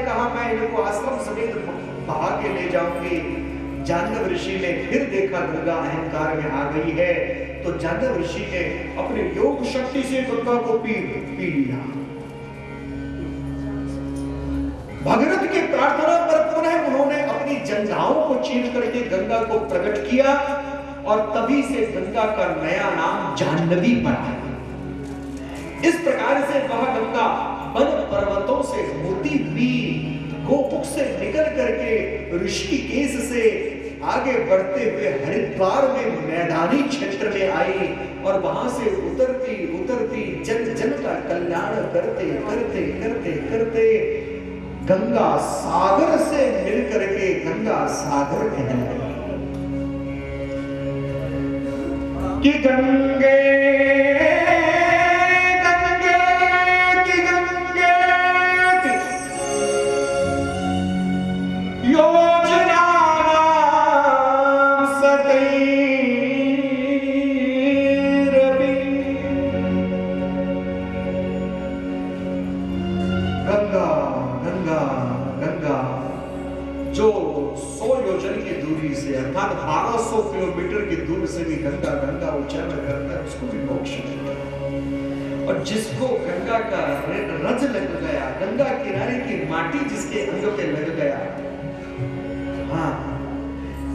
ने कहा मैं इनको आश्रम समेत बहा के ले जाऊंगी। जाह्नव ऋषि ने फिर देखा गंगा अहंकार में आ गई है, तो जाह्नव ऋषि ने अपने योग शक्ति से गंगा को पी लिया। भगीरथ की प्रार्थना पर पुनः उन्होंने अपनी जंघाओं को चीर करके गंगा को प्रकट किया और तभी से गंगा का नया नाम जाह्नवी पड़ा। इस प्रकार से वह गंगा वन पर्वतों से होती हुई गोमुख से निकल करके ऋषिकेश से आगे बढ़ते हुए हरिद्वार में मैदानी क्षेत्र में आई और वहां से उतरती उतरती जन जन का कल्याण करते करते करते करते गंगा सागर से मिल करके गंगा सागर कहलाई कि गंगे अर्थात 1200 किलोमीटर की दूर से भी गंगा गंगा उच्चारण करता है, उसको भी मोक्ष मिलता है। और जिसको गंगा का रज लग गया, गंगा किनारे की माटी जिसके अंग पे लग गया, हाँ,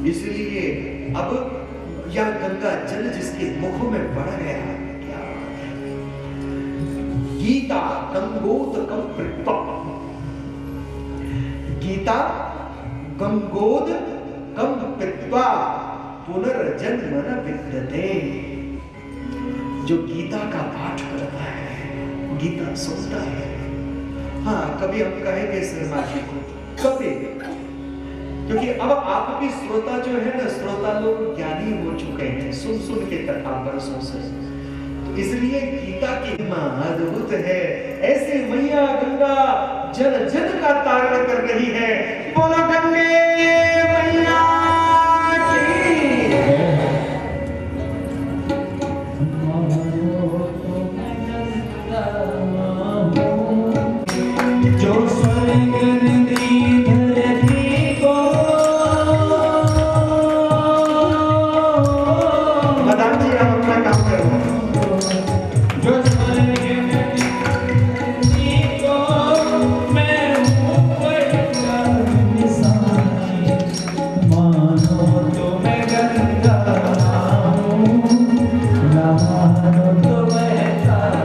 इसलिए अब यह गंगा जल जिसके मुख में बढ़ गया, क्या गीता गंगोदकम कृत्वा, गीता गंगोद कम पित्वा पुनर्जन्म न विद्यते। जो गीता का पाठ करता है, गीता सुनता है, हाँ, कभी हम कहेंगे शर्मा जी को, कभी, क्योंकि अब आपकी श्रोता जो है ना, श्रोता लोग ज्ञानी हो चुके हैं सुन सुन के कथा वर्षों से, तो इसलिए गीता की महिमा अद्भुत है। ऐसे मैया गंगा जन जन का तारण कर रही है। बोलो गंगे मैया जो स्वर्ग निधि धरती को, मदान जी आप अपना काम करो। जो स्वर्ग निधि धरती को मैं हूँ बड़ा निशानी, मानो तो मैं गंगा हूँ, ना मानो तो मैं तारा,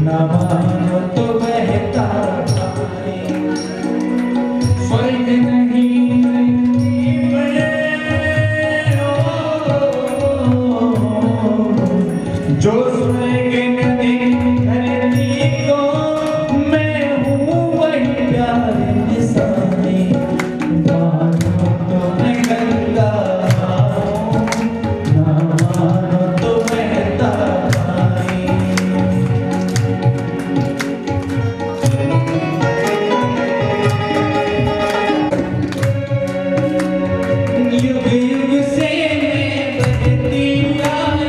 ना मानो तो बहता पानी, स्वर्ग नहीं जो स्वर्ग नदी धरती को मैं हूँ वही प्यार निशानी, मानो तो मैं गंगा हूँ, ना मानो तो बहता पानी। युग युग से मैं बहती आई,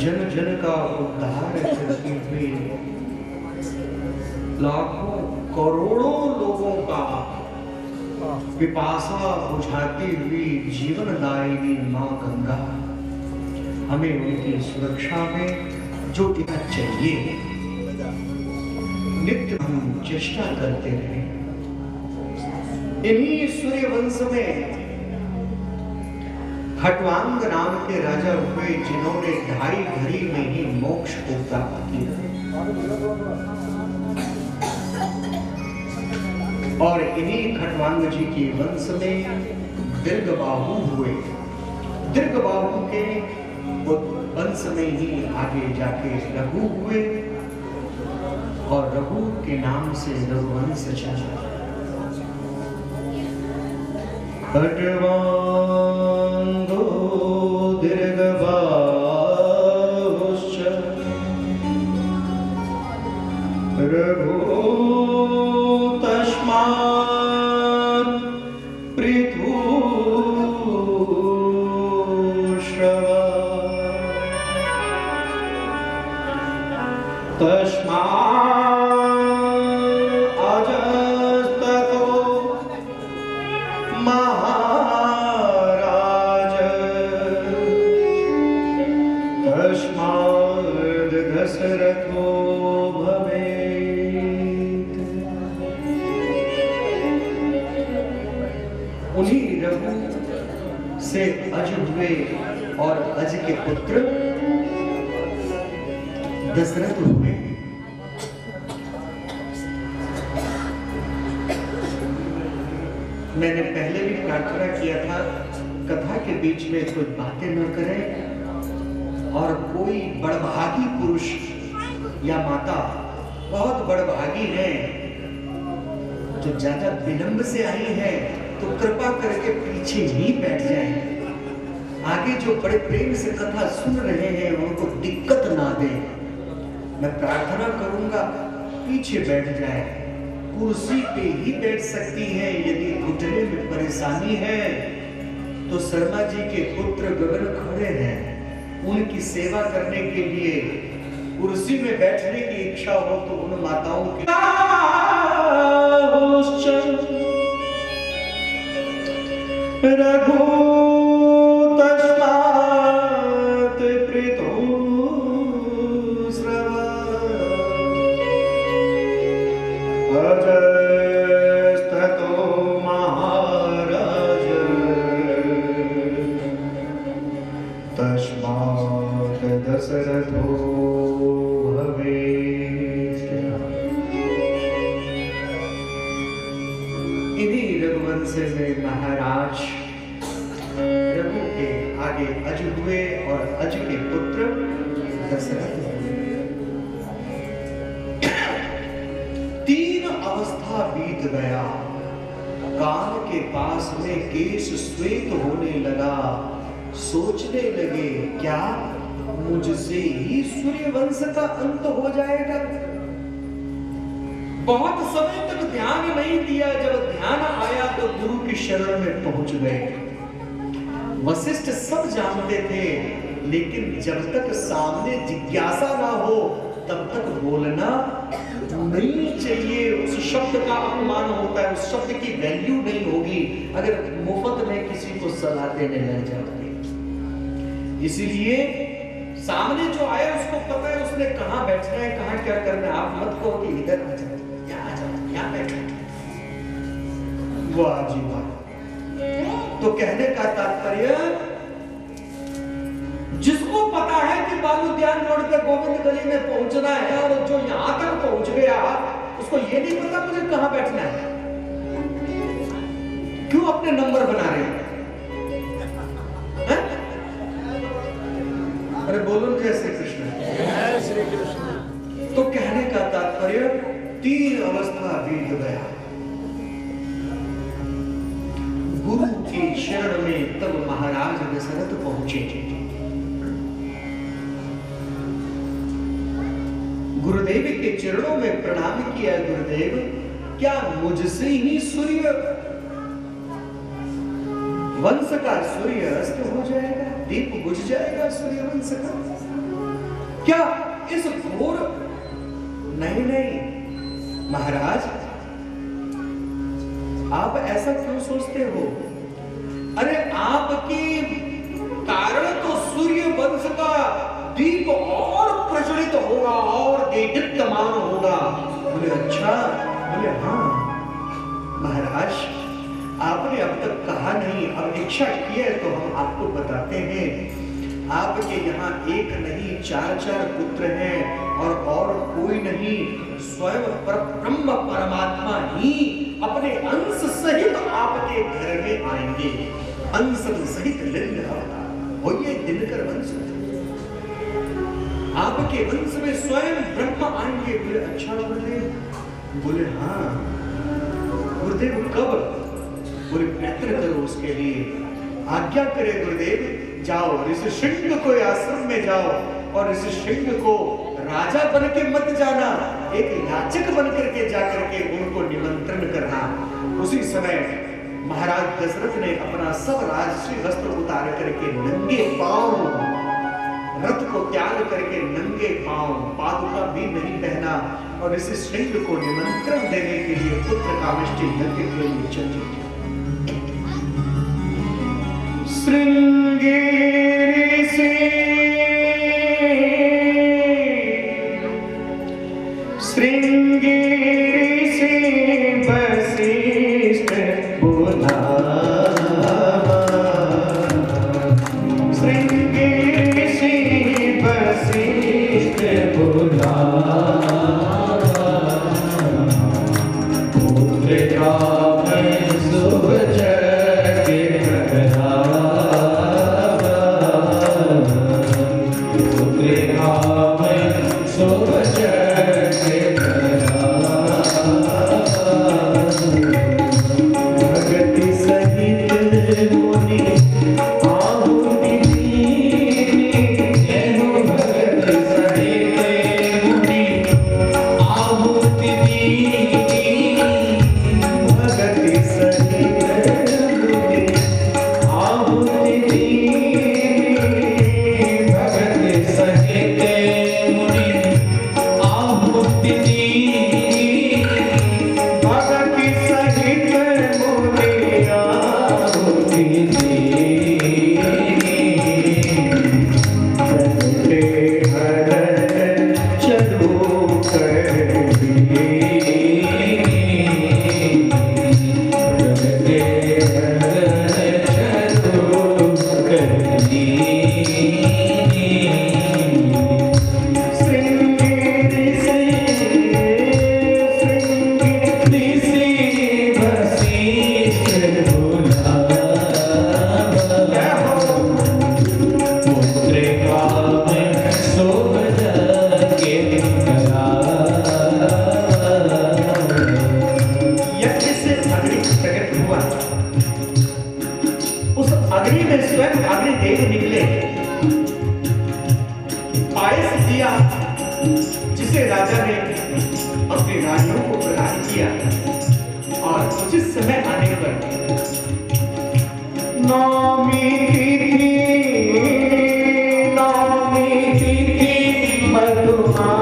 जन जन का उद्धार करती हुई लाखों करोड़ों लोगों का पिपासा बुझाती हुई जीवन दायिनी मां गंगा हमें उनकी सुरक्षा में जो इतना चाहिए नित्य हम चेष्टा करते रहे। इन्हीं सूर्य वंश में खट्वांग नाम के राजा हुए जिन्होंने 2.5 घड़ी में ही मोक्ष को प्राप्त किया और इन्हीं खट्वांग जी के वंश में दीर्घबाहु हुए। दीर्घबाहु के वंश में ही आगे जाके रघु हुए और रघु के नाम से रघुवंश चला। खट्वांगो दीर्घबाहुश्च रघु तस्मात् पृथुश्रवा तस्मात् दशरथो भवेत्। उन्हीं रघु से अज हुए और अज के पुत्र दशरथ हुए। मैंने पहले भी प्रार्थना किया था कथा के बीच में कोई बातें न करें और कोई बड़भागी पुरुष या माता बहुत बड़भागी है जो ज्यादा विलंब से आई है तो कृपा करके पीछे ही बैठ जाएं। आगे जो बड़े प्रेम से कथा सुन रहे हैं उनको दिक्कत ना दे। मैं प्रार्थना करूंगा पीछे बैठ जाए। कुर्सी पे ही बैठ सकती हैं। यदि घुटने में परेशानी है तो शर्मा जी के पुत्र गगन खड़े हैं, उनकी सेवा करने के लिए कुर्सी में बैठने की इच्छा हो तो उन माताओं के रघु तस्मात् पृथुश्रवा अजय इन्हीं रघुवंश में महाराज रघु के आगे अज हुए और अज के पुत्र दशरथ हुए। 3 अवस्था बीत गया। कान के पास में केश श्वेत होने लगा। सोचने लगे क्या मुझसे ही सूर्यवंश का अंत हो जाएगा। बहुत समय तक ध्यान नहीं दिया। जब ध्यान आया तो गुरु की शरण में पहुंच गए। वशिष्ठ सब जानते थे, लेकिन जब तक सामने जिज्ञासा ना हो तब तक बोलना नहीं चाहिए। उस शब्द का अपमान होता है, उस शब्द की वैल्यू नहीं होगी अगर मुफ्त में किसी को सलाह देने लग जाते। इसीलिए सामने जो आया उसको पता है उसने कहां बैठना है, कहां क्या करना है। आप मत कहो कि इधर आ जाओ, यहाँ आ जाओ, यहाँ बैठो। वाह जी वाह। तो कहने का तात्पर्य, जिसको पता है कि बालूद्यान रोड पे गोविंद गली में पहुंचना है और जो यहां तक पहुंच गया उसको ये नहीं पता मुझे कहां बैठना है। क्यों अपने नंबर बना रहे हैं? अरे बोलो जय श्री कृष्ण। जय श्री कृष्ण। तो कहने का तात्पर्य 3 अवस्था बीत गया। गुरु के शरण में तब महाराज दशरथ पहुंचे। गुरुदेव के चरणों में प्रणाम किया। गुरुदेव, क्या मुझसे ही सूर्य वंश का सूर्य अस्त हो जाएगा, दीप बुझ जाएगा सूर्य वंश का? क्या इस घोर? नहीं नहीं महाराज, आप ऐसा क्यों सोचते हो? अरे आपके कारण तो सूर्य वंश का दीप और प्रज्वलित होगा और देदीप्यमान होगा। बोले अच्छा? बोले हाँ महाराज, आपने अब तक कहा नहीं, अब इच्छा की है तो हम आपको बताते हैं। आपके यहाँ एक नहीं 4 पुत्र हैं और कोई नहीं, स्वयं ब्रह्म परमात्मा ही अपने अंश सहित आपके घर में आएंगे। अंश सहित लिंग होइए दिनकर वंश, आपके वंश में स्वयं ब्रह्म आएंगे। बोले अच्छा गुरुदेव? बोले हाँ गुरुदेव, कब? बोले प्रयत्न करो उसके लिए, आज्ञा करे गुरुदेव। जाओ ऋषिशृंग को आश्रम में जाओ और ऋषिशृंग को राजा बन के मत जाना, एक याचक बन करके जाकर के उनको निमंत्रण करना। उसी समय महाराज दशरथ ने अपना सब राजसी वस्त्र उतार करके नंगे पांव, रथ को त्याग करके नंगे पांव, पादुका भी नहीं पहना और ऋषिशृंग को निमंत्रण देने के लिए पुत्र कामेष्टि यज्ञ के लिए चल दिया। श्रृंगेरी से वशिष्ठ बुलावा, श्रृंगेरी से वशिष्ठ बुलावा, पुत्र का शुभ जग प्रहलावा, प्रकट हुआ। उस अग्नि में स्वयं अग्निदेव निकले, पायस दिया जिसे राजा ने अपनी रानियों को प्रदान किया। और उचित समय आने पर नौमी तिथि मधुमास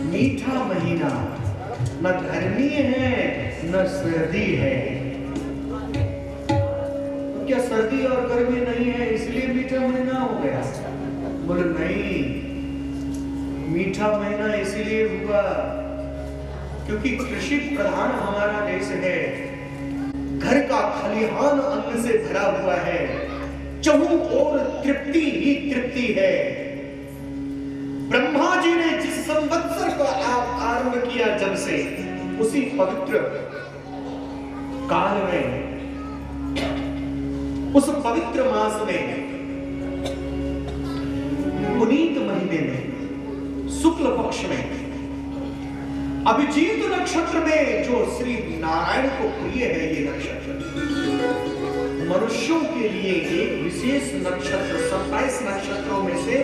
मीठा महीना, न गर्मी है न सर्दी है। तो क्या सर्दी और गर्मी नहीं है इसलिए मीठा महीना हो गया? बोले नहीं, मीठा महीना इसलिए हुआ क्योंकि कृषि प्रधान हमारा देश है। घर का खलिहान अन्न से भरा हुआ है, चहुं ओर तृप्ति ही तृप्ति है। ब्रह्मा जी ने जिस संवत्सर को आरंभ किया जब से, उसी पवित्र काल में, उस पवित्र मास में, पुनीत महीने में, शुक्ल पक्ष में, अभिजीत नक्षत्र में, जो श्री नारायण को प्रिय है ये नक्षत्र, मनुष्यों के लिए एक विशेष नक्षत्र, 27 नक्षत्रों में से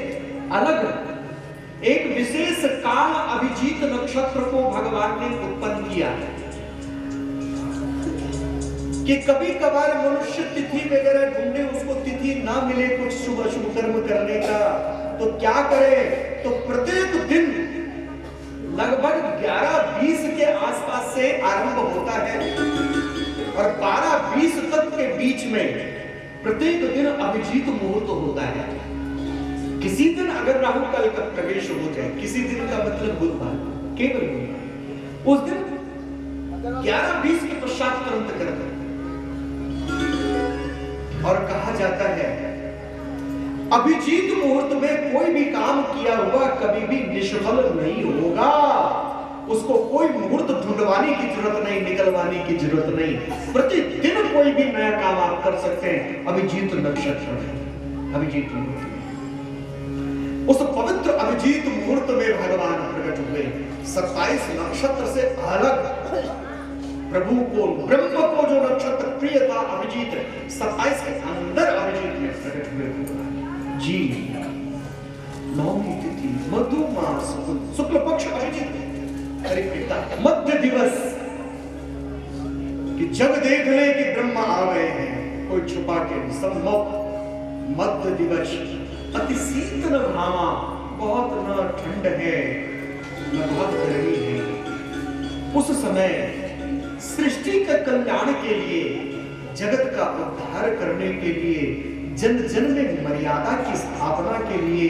अलग एक विशेष काल अभिजीत नक्षत्र को भगवान ने उत्पन्न किया कि कभी कभार मनुष्य तिथि वगैरह ढूंढे, उसको तिथि ना मिले कुछ शुभ शुभ कर्म करने का, तो क्या करे? तो प्रत्येक दिन लगभग 11:20 के आसपास से आरंभ होता है और 12:20 तक के बीच में प्रत्येक दिन अभिजीत मुहूर्त होता है। किसी दिन अगर राहु काल का प्रवेश हो जाए, किसी दिन का मतलब बुधवार, केवल बुधवार, उस दिन 11:20 के पश्चात तुरंत करते और कहा जाता है अभिजीत मुहूर्त में कोई भी काम किया हुआ कभी भी निष्फल नहीं होगा। उसको कोई मुहूर्त ढूंढवाने की जरूरत नहीं, निकलवाने की जरूरत नहीं, प्रतिदिन कोई भी नया काम आप कर सकते हैं। अभिजीत नक्षत्र है, अभिजीत मुहूर्त, उस पवित्र अभिजीत मुहूर्त में भगवान प्रकट हुए। 27 नक्षत्र से अलग प्रभु को, ब्रह्म को जो नक्षत्र प्रिय था अभिजीत, 27 के अंदर अभिजीत में प्रकट हुए जी। नौमी तिथि मधु मास शुक्ल पक्ष अभिजीत, अरे पिता मध्य दिवस कि जब देख ले कि ब्रह्मा आ गए हैं, कोई छुपा के सम्मुख। मध्य दिवस अति शीतल भामा, बहुत न ठंड है न बहुत गर्मी है। उस समय सृष्टि का कल्याण के लिए, जगत का उद्धार करने के लिए जन जन में मर्यादा की स्थापना के लिए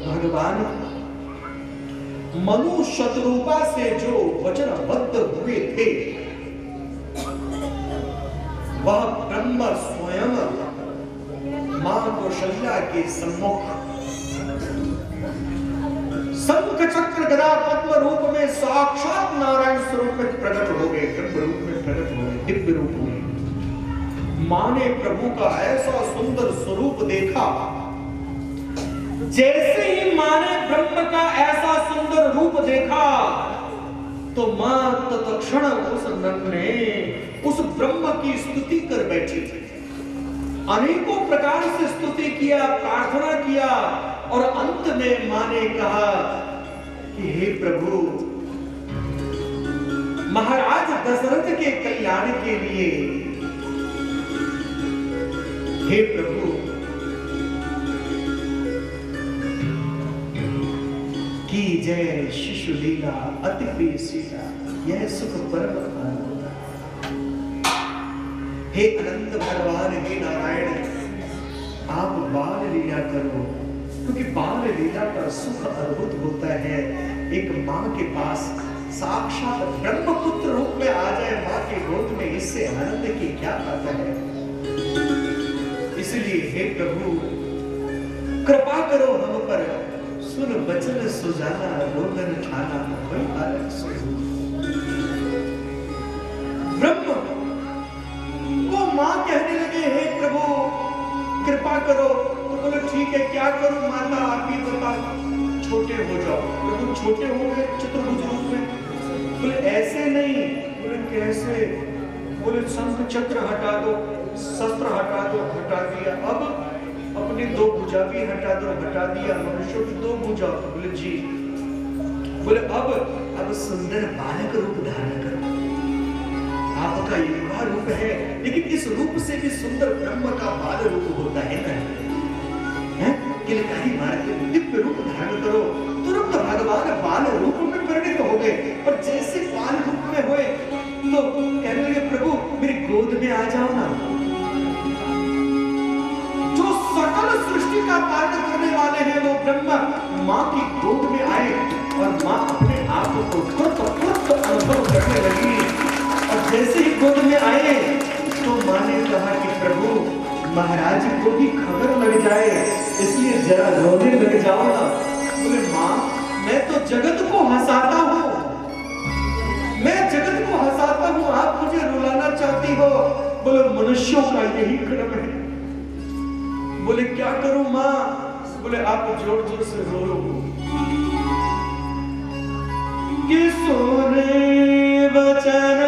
भगवान मनु शतरूपा से जो वचनबद्ध हुए थे, वह ब्रह्म स्वयं मां कौशल्या के सम्मुख शंख चक्र गदा पद्म रूप में साक्षात नारायण स्वरूप में प्रकट हो गए, ब्रह्म रूप में प्रकट हो गए, दिव्य रूप में। मां ने प्रभु का ऐसा सुंदर स्वरूप देखा, जैसे ही मां ने ब्रह्म का ऐसा सुंदर रूप देखा तो मां तत्क्षण उस नर ने उस ब्रह्म की स्तुति कर बैठी थी। अनेकों प्रकार से स्तुति किया, प्रार्थना किया और अंत में मां ने कहा कि हे प्रभु, महाराज दशरथ के कल्याण के लिए, हे प्रभु, की जय शिशु लीला अति प्रिय सीता, यह सुख परम आनंद। हे अनंत भगवान, हे नारायण, आप बाल लीला करो, क्योंकि बाल लीला का सुख अद्भुत होता है। एक मां के पास साक्षात ब्रह्मपुत्र रूप में आ जाए मां के गोद में, इससे आनंद की क्या बात है। इसलिए हे प्रभु, कृपा करो हम पर, सुन बचन सुजाना, रोगन ठाना, कोई बालक सुन। ब्रह्म को मां कहने लगे, हे प्रभु कृपा करो। तो बोले ठीक है, क्या करूं माता, आप ही बताओ। छोटे हो जाओ। प्रभु छोटे हो गए चतुर्भुज रूप में। बोले ऐसे नहीं। बोले कैसे? बोले शंख चक्र हटा दो, शस्त्र हटा दो, हटा दिया। अब अपनी दो भुजा भी हटा दो, हटा दिया। मनुष्य की दो भुजा। बोले जी। बोले अब सुंदर बालक रूप धारण करो। आपका युवा रूप है, लेकिन इस रूप से भी सुंदर ब्रह्म का बाल रूप होता है ना, किलकारी मार्ग में दिव्य रूप धारण करो। तुरंत भगवान बाल रूप में परिणत हो गए। और जैसे बाल रूप में हुए तो कहने लगे, प्रभु मेरी गोद में आ जाओ ना। जो सकल सृष्टि का पालन करने वाले हैं वो ब्रह्मा मां की गोद में आए और मां अपने आप को खुद अनुभव करने लगी। और जैसे ही गोद में आए तो मां ने कहा कि प्रभु महाराज को भी खबर लग जाए, इसलिए जरा रोने लग जाओ ना। बोले मां मैं तो जगत को हंसाता हूँ, मैं जगत को हंसाता हूँ, आप मुझे रुलाना चाहती हो। बोले मनुष्यों का यही क्रम है। बोले क्या करूं मां? बोले आप जोर जोर से रो कि सुने वचन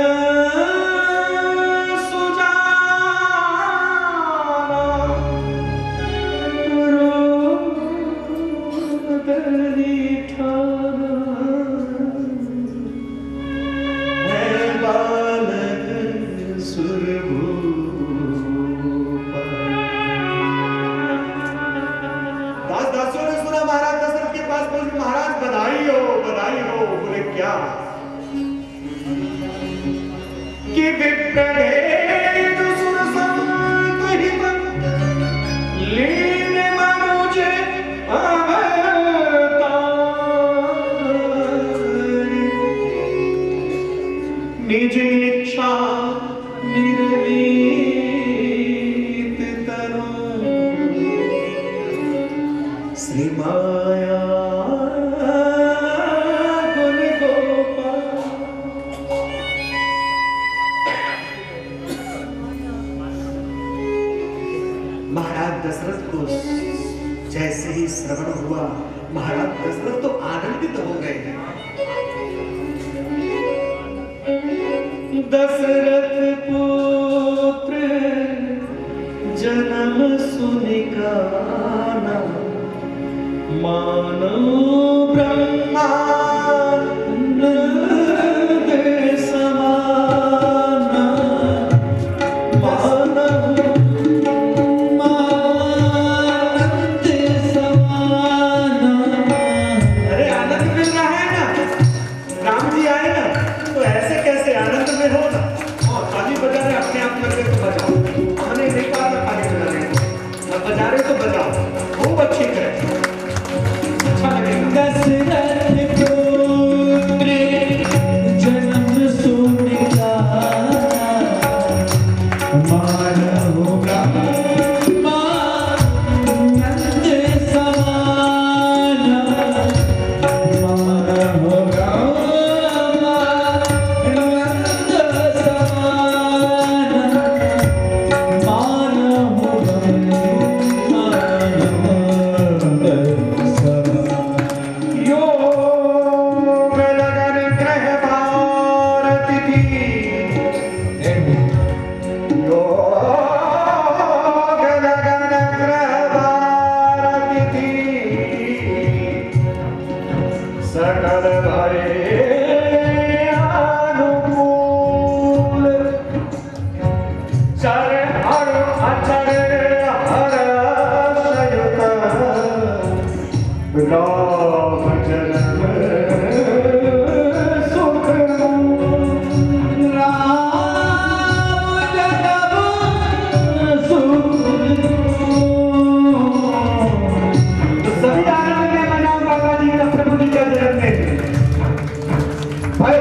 आनंद में हो ना, और ताली बजा रहे अपने आप करके तो बजाओ। हमने नहीं कहा था ताली बजाने बजा रहे तो बजाओ, खूब अच्छी तरह, अच्छा लगेगा। दशरथ पुत्र जन्म सुनिया मान होगा नंद समान, मान होगा नंद समान, मान होगा नंद समान। योग लगन ग्रह भारती थी, योग लगन ग्रह भारती थी, सकल भरे अनुकूल, चर हर अचर हर सयुत, राम जन्म सुख राम जन्म सुख। तो सभी आनंद में मनाओ बाबा जी का, प्रभु जी का जन्म में। भाई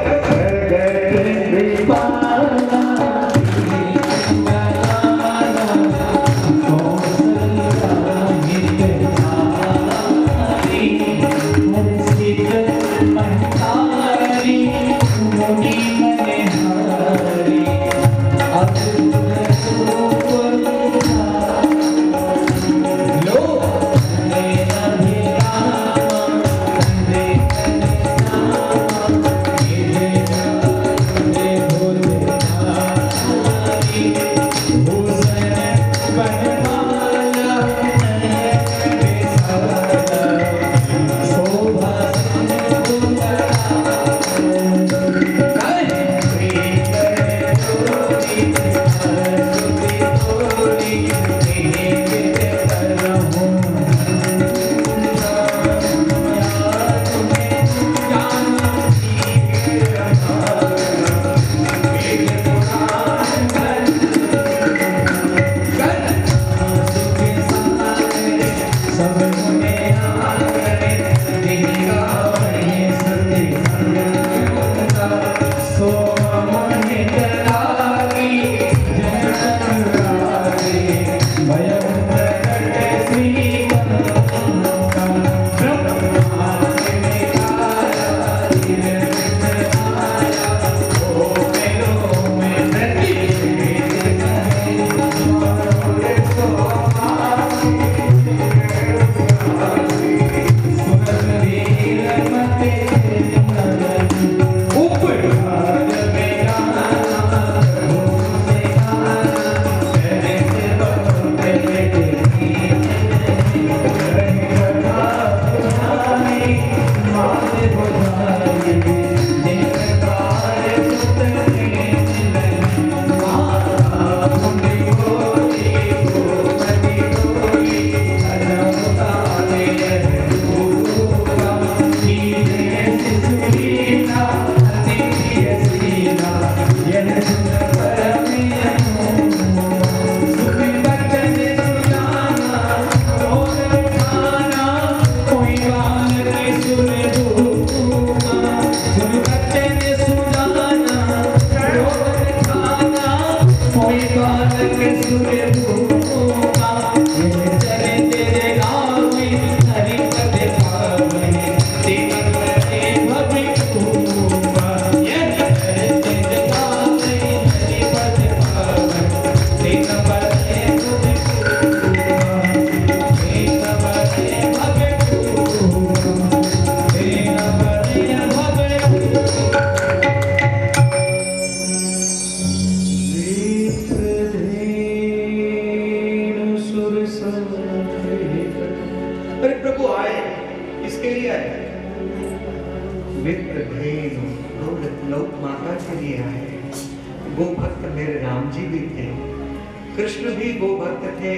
कृष्ण भी गो भक्त थे,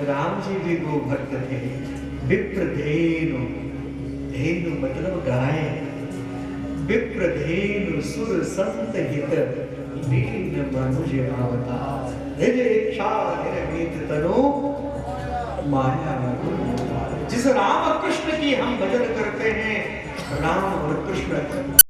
राम जी भी गो भक्त थे। विप्रधेनु, धेनु मतलब गाय। विप्रधेनु सुर संत हित, दीन मनुज अवतार। निज इच्छा निरमित तनु, माया जिस राम कृष्ण की हम भजन करते हैं, राम और कृष्ण